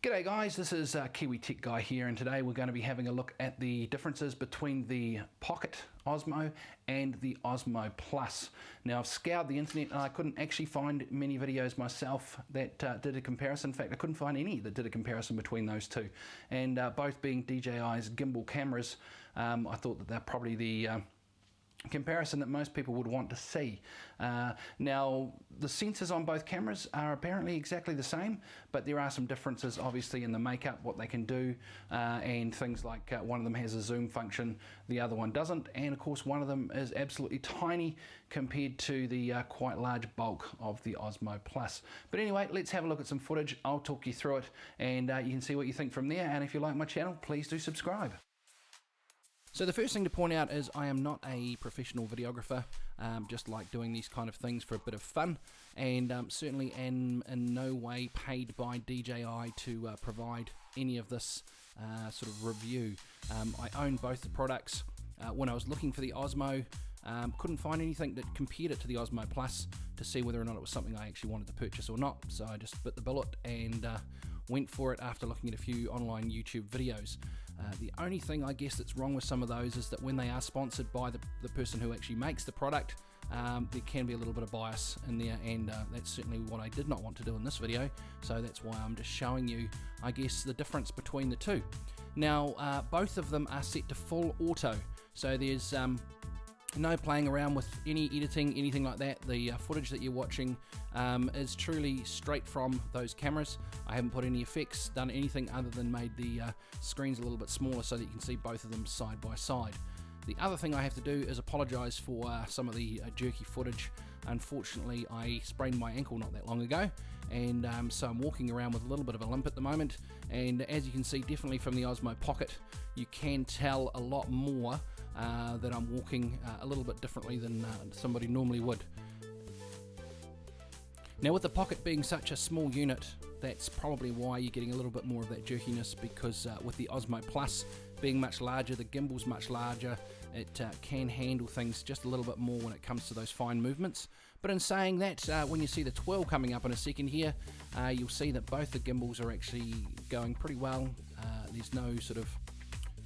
G'day guys, this is Kiwi Tech Guy here, and today we're going to be having a look at the differences between the Pocket Osmo and the Osmo Plus. Now I've scoured the internet and I couldn't actually find many videos myself that did a comparison. In fact, I couldn't find any that did a comparison between those two. And both being DJI's gimbal cameras, I thought that they're probably the comparison that most people would want to see. Now the sensors on both cameras are apparently exactly the same, but there are some differences obviously in the makeup, what they can do, and things like one of them has a zoom function, the other one doesn't, and of course one of them is absolutely tiny compared to the quite large bulk of the Osmo Plus. But anyway, let's have a look at some footage. I'll talk you through it, and you can see what you think from there. And if you like my channel, please do subscribe. So the first thing to point out is I am not a professional videographer, just like doing these kind of things for a bit of fun, and certainly am in no way paid by DJI to provide any of this sort of review. I own both the products. When I was looking for the Osmo, couldn't find anything that compared it to the Osmo Plus to see whether or not it was something I actually wanted to purchase or not, so I just bit the bullet and went for it after looking at a few online YouTube videos. The only thing I guess that's wrong with some of those is that when they are sponsored by the person who actually makes the product, there can be a little bit of bias in there, and that's certainly what I did not want to do in this video, so that's why I'm just showing you, I guess, the difference between the two. Now, both of them are set to full auto, so there's no playing around with any editing, anything like that. The footage that you're watching is truly straight from those cameras. I haven't put any effects, done anything other than made the screens a little bit smaller so that you can see both of them side by side. The other thing I have to do is apologise for some of the jerky footage. Unfortunately, I sprained my ankle not that long ago, and so I'm walking around with a little bit of a limp at the moment, and as you can see definitely from the Osmo Pocket, you can tell a lot more that I'm walking a little bit differently than somebody normally would. Now with the Pocket being such a small unit, that's probably why you're getting a little bit more of that jerkiness, because with the Osmo Plus being much larger, the gimbal's much larger, it can handle things just a little bit more when it comes to those fine movements. But in saying that, when you see the twirl coming up in a second here, you'll see that both the gimbals are actually going pretty well. There's no sort of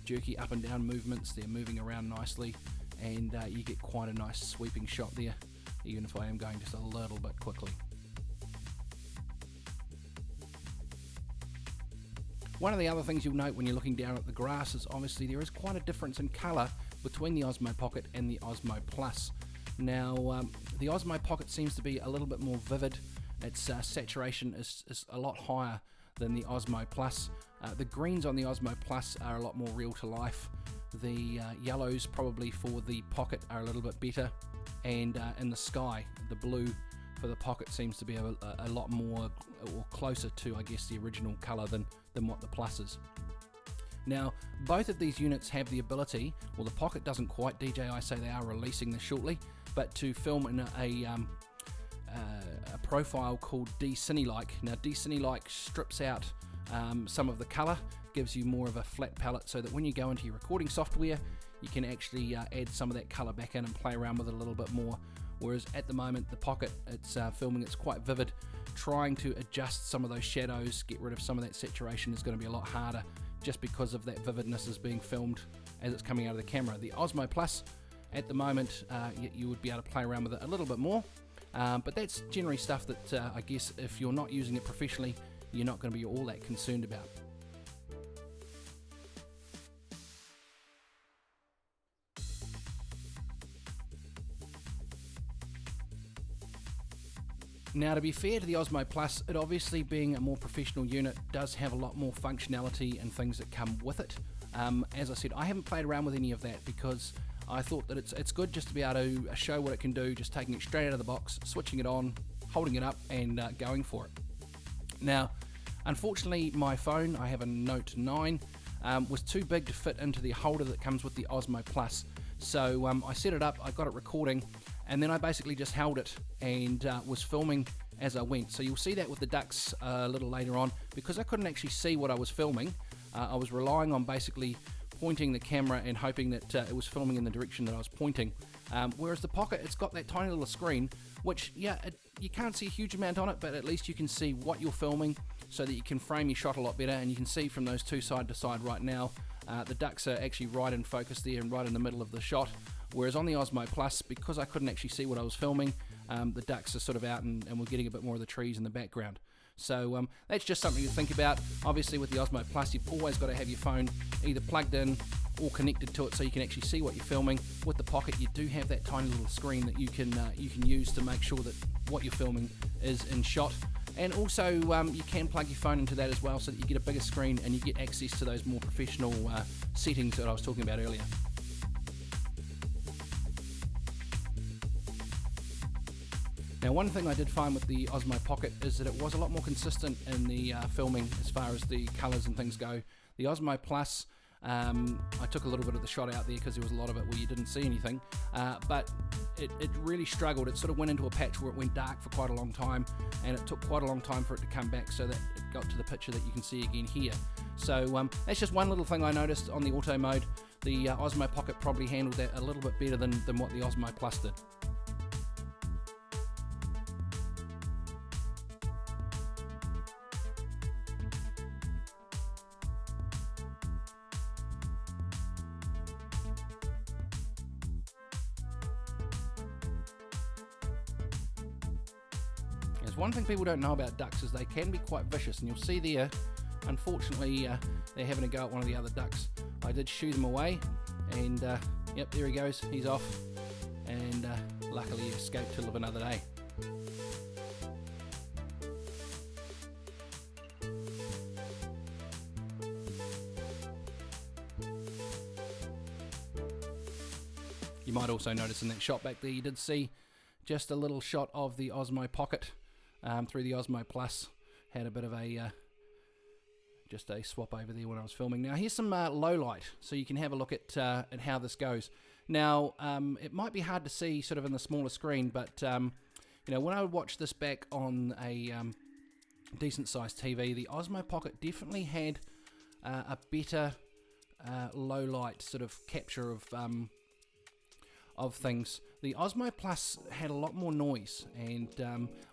jerky up and down movements, they're moving around nicely, and you get quite a nice sweeping shot there, even if I am going just a little bit quickly. One of the other things you'll note when you're looking down at the grass is obviously there is quite a difference in colour between the Osmo Pocket and the Osmo Plus. Now the Osmo Pocket seems to be a little bit more vivid. Its saturation is a lot higher than the Osmo Plus. The greens on the Osmo Plus are a lot more real to life. The yellows probably for the Pocket are a little bit better, and in the sky, the blue for the Pocket seems to be a lot more, or closer to, I guess, the original colour than what the Plus is. Now, both of these units have the ability, well, the Pocket doesn't quite, DJI say they are releasing this shortly, but to film in a profile called D-Cine-like. Now, D-Cine-like strips out some of the colour, gives you more of a flat palette, so that when you go into your recording software, you can actually add some of that colour back in and play around with it a little bit more. Whereas at the moment, the Pocket, it's filming, it's quite vivid. Trying to adjust some of those shadows, get rid of some of that saturation is going to be a lot harder, just because of that vividness is being filmed as it's coming out of the camera. The Osmo Plus, at the moment, you would be able to play around with it a little bit more, but that's generally stuff that I guess if you're not using it professionally, you're not going to be all that concerned about. Now, to be fair to the Osmo Plus, it obviously being a more professional unit does have a lot more functionality and things that come with it. As I said, I haven't played around with any of that because I thought that it's good just to be able to show what it can do, just taking it straight out of the box, switching it on, holding it up, and going for it. Now, unfortunately, my phone, I have a Note 9, was too big to fit into the holder that comes with the Osmo Plus. So I set it up, I got it recording, and then I basically just held it and was filming as I went. So you'll see that with the ducks a little later on, because I couldn't actually see what I was filming. I was relying on basically pointing the camera and hoping that it was filming in the direction that I was pointing. Whereas the Pocket, it's got that tiny little screen, which, yeah, you can't see a huge amount on it, but at least you can see what you're filming so that you can frame your shot a lot better. And you can see from those two side to side right now, the ducks are actually right in focus there and right in the middle of the shot. Whereas on the Osmo Plus, because I couldn't actually see what I was filming, the ducks are sort of out and we're getting a bit more of the trees in the background. So that's just something to think about. Obviously with the Osmo Plus, you've always got to have your phone either plugged in or connected to it so you can actually see what you're filming. With the Pocket, you do have that tiny little screen that you can use to make sure that what you're filming is in shot. And also you can plug your phone into that as well so that you get a bigger screen and you get access to those more professional settings that I was talking about earlier. Now, one thing I did find with the Osmo Pocket is that it was a lot more consistent in the filming as far as the colours and things go. The Osmo Plus, I took a little bit of the shot out there because there was a lot of it where you didn't see anything, but it really struggled. It sort of went into a patch where it went dark for quite a long time, and it took quite a long time for it to come back so that it got to the picture that you can see again here. So that's just one little thing I noticed on the auto mode. The Osmo Pocket probably handled that a little bit better than what the Osmo Plus did. One thing people don't know about ducks is they can be quite vicious, and you'll see there, unfortunately, they're having a go at one of the other ducks. I did shoo them away, and yep, there he goes, he's off, and luckily he escaped to live another day. You might also notice in that shot back there, you did see just a little shot of the Osmo Pocket through the Osmo Plus. Had a bit of a just a swap over there when I was filming. Now here's some low light, so you can have a look at how this goes. Now it might be hard to see sort of in the smaller screen, but you know, when I watched this back on a decent sized TV, the Osmo Pocket definitely had a better low light sort of capture of things. The Osmo Plus had a lot more noise, and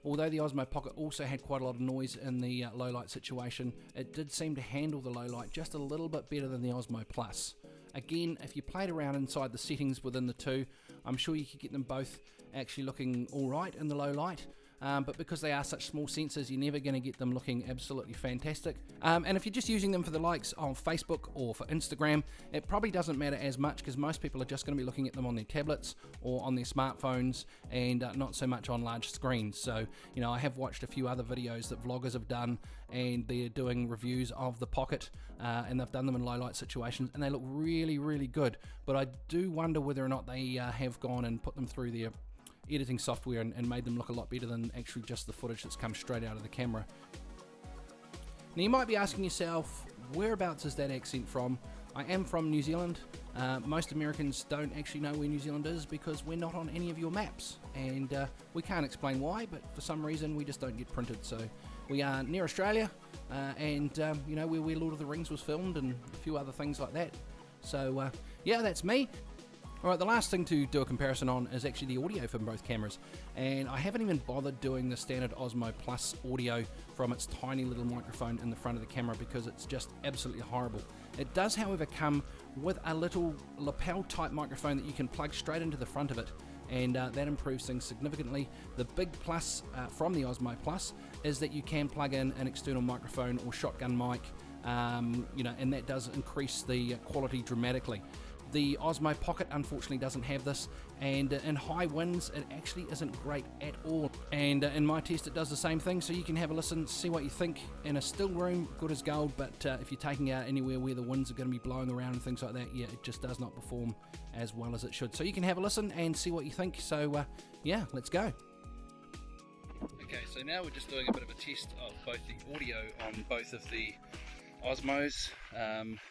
although the Osmo Pocket also had quite a lot of noise in the low light situation, it did seem to handle the low light just a little bit better than the Osmo Plus. Again, if you played around inside the settings within the two, I'm sure you could get them both actually looking alright in the low light. But because they are such small sensors, you're never going to get them looking absolutely fantastic. And if you're just using them for the likes of Facebook or for Instagram, it probably doesn't matter as much because most people are just going to be looking at them on their tablets or on their smartphones and not so much on large screens. So, you know, I have watched a few other videos that vloggers have done, and they're doing reviews of the Pocket, and they've done them in low light situations, and they look really, really good. But I do wonder whether or not they have gone and put them through their editing software and made them look a lot better than actually just the footage that's come straight out of the camera. Now you might be asking yourself, whereabouts is that accent from? I am from New Zealand. Most Americans don't actually know where New Zealand is because we're not on any of your maps, and we can't explain why, but for some reason we just don't get printed. So we are near Australia, and you know, where Lord of the Rings was filmed and a few other things like that. So yeah, that's me. Alright, the last thing to do a comparison on is actually the audio from both cameras, and I haven't even bothered doing the standard Osmo Plus audio from its tiny little microphone in the front of the camera because it's just absolutely horrible. It does, however, come with a little lapel type microphone that you can plug straight into the front of it, and that improves things significantly. The big plus from the Osmo Plus is that you can plug in an external microphone or shotgun mic, you know, and that does increase the quality dramatically. The Osmo Pocket unfortunately doesn't have this, and in high winds it actually isn't great at all, and in my test it does the same thing, so you can have a listen, see what you think. In a still room, good as gold, but if you're taking it out anywhere where the winds are going to be blowing around and things like that, yeah, it just does not perform as well as it should. So you can have a listen and see what you think. So yeah, let's go. Okay, so now we're just doing a bit of a test of both the audio on both of the Osmos.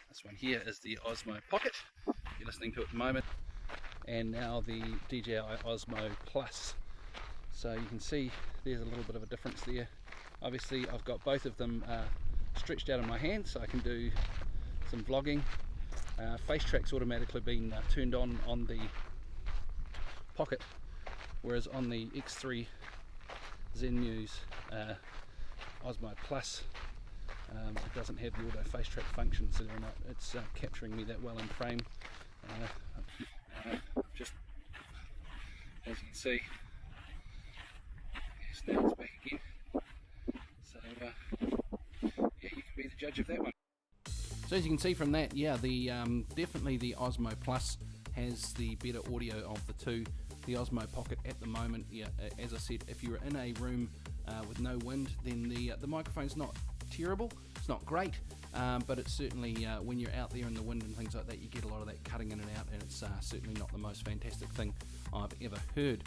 This one here is the Osmo Pocket, you're listening to at the moment, and now the DJI Osmo Plus. So you can see there's a little bit of a difference there. Obviously I've got both of them stretched out in my hand so I can do some vlogging. Face track's automatically been turned on the Pocket, whereas on the X3 Zen News Osmo Plus. It doesn't have the auto face track function, so they're not, it's capturing me that well in frame. Just as you can see, yes, now it's back again. So yeah, you can be the judge of that one. So as you can see from that, yeah, the definitely the Osmo Plus has the better audio of the two. The Osmo Pocket at the moment, yeah, as I said, if you're in a room with no wind, then the microphone's not terrible. It's not great, but it's certainly when you're out there in the wind and things like that, you get a lot of that cutting in and out, and it's certainly not the most fantastic thing I've ever heard.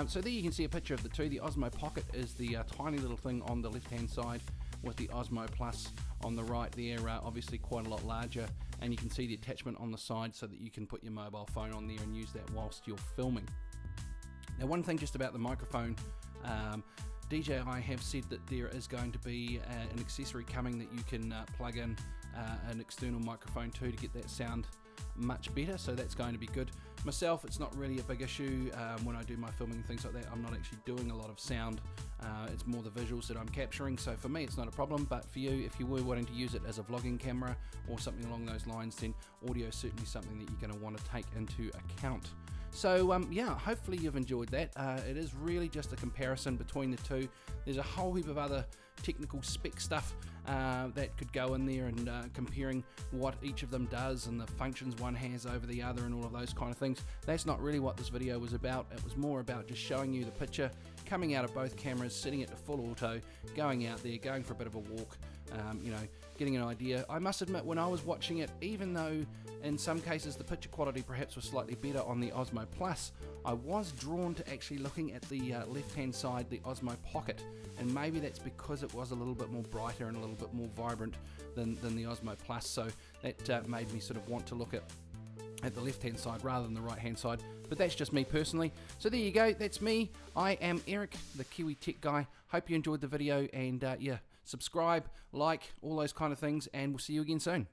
So there you can see a picture of the two. The Osmo Pocket is the tiny little thing on the left hand side, with the Osmo Plus on the right there, obviously quite a lot larger, and you can see the attachment on the side so that you can put your mobile phone on there and use that whilst you're filming. Now, one thing just about the microphone, DJI have said that there is going to be an accessory coming that you can plug in an external microphone to get that sound much better, so that's going to be good. Myself, it's not really a big issue when I do my filming and things like that. I'm not actually doing a lot of sound, it's more the visuals that I'm capturing, so for me it's not a problem, but for you, if you were wanting to use it as a vlogging camera or something along those lines, then audio is certainly something that you're going to want to take into account. So yeah, hopefully you've enjoyed that. It is really just a comparison between the two. There's a whole heap of other technical spec stuff that could go in there, and comparing what each of them does and the functions one has over the other and all of those kind of things. That's not really what this video was about. It was more about just showing you the picture coming out of both cameras, setting it to full auto, going out there, going for a bit of a walk, you know, getting an idea. I must admit, when I was watching it, even though in some cases the picture quality perhaps was slightly better on the Osmo Plus, I was drawn to actually looking at the left hand side, the Osmo Pocket, and maybe that's because it was a little bit more brighter and a little bit more vibrant than the Osmo Plus, so that made me sort of want to look at the left hand side rather than the right hand side. But that's just me personally. So there you go, that's me. I am Eric, the Kiwi Tech Guy. Hope you enjoyed the video, and yeah, subscribe, like, all those kind of things, and we'll see you again soon.